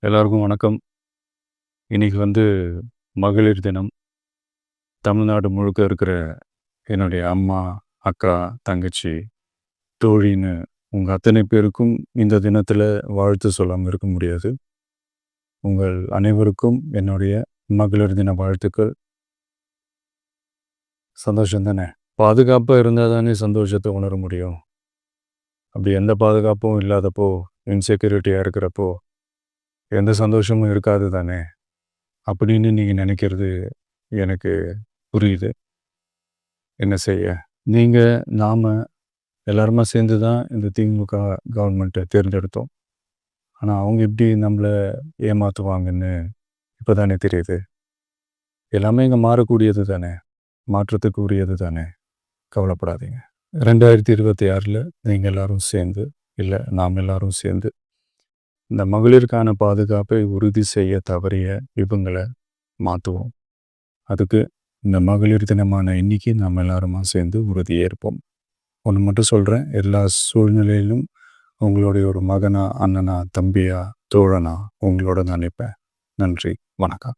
எல்லாருக்கும் வணக்கம். இன்னைக்கு மகளிர் தினம். தமிழ்நாடு முழுக்க இருக்கிற என்னுடைய அம்மா, அக்கா, தங்கச்சி, தோழின்னு உங்க அத்தனை பேருக்கும் இந்த தினத்தில வாழ்த்து சொல்லாம இருக்க முடியாது. உங்கள் அனைவருக்கும் என்னுடைய மகளிர் தின வாழ்த்துக்கள். சந்தோஷம் தானே! பாதுகாப்பா இருந்தா தானே சந்தோஷத்த உணர முடியும். அப்படி எந்த பாதுகாப்பும் இல்லாதப்போ, இன்செக்யூரிட்டியா இருக்கிறப்போ, எந்த சந்தோஷமும் இருக்காது தானே! அப்படின்னு நீங்க நினைக்கிறது எனக்கு புரியுது. என்ன செய்ய? நீங்க, நாம எல்லாருமா சேர்ந்து தான் இந்த திமுக கவர்மெண்ட்ட தேர்ந்தெடுத்தோம். ஆனா, அவங்க எப்படி நம்மள ஏமாத்துவாங்கன்னு இப்ப தானே தெரியுது. எல்லாமே இங்க மாறக்கூடியது தானே! மாற்றத்துக்கு உரியது தானே! கவலைப்படாதீங்க. 2026ல நீங்க எல்லாரும் சேர்ந்து, இல்ல நாம் எல்லாரும் சேர்ந்து, இந்த மகளிருக்கான பாதுகாப்பை உறுதி செய்ய தவறிய இவங்கள மாத்துவோம். அதுக்கு இந்த மகளிர் தினமான இன்னைக்கு நாம் எல்லாருமா சேர்ந்து உறுதியேற்போம். ஒன்று மட்டும் சொல்கிறேன், எல்லா சூழ்நிலையிலும் உங்களுடைய ஒரு மகனா, அண்ணனா, தம்பியா, தோழனா உங்களோட நான் நிற்பேன். நன்றி, வணக்கம்.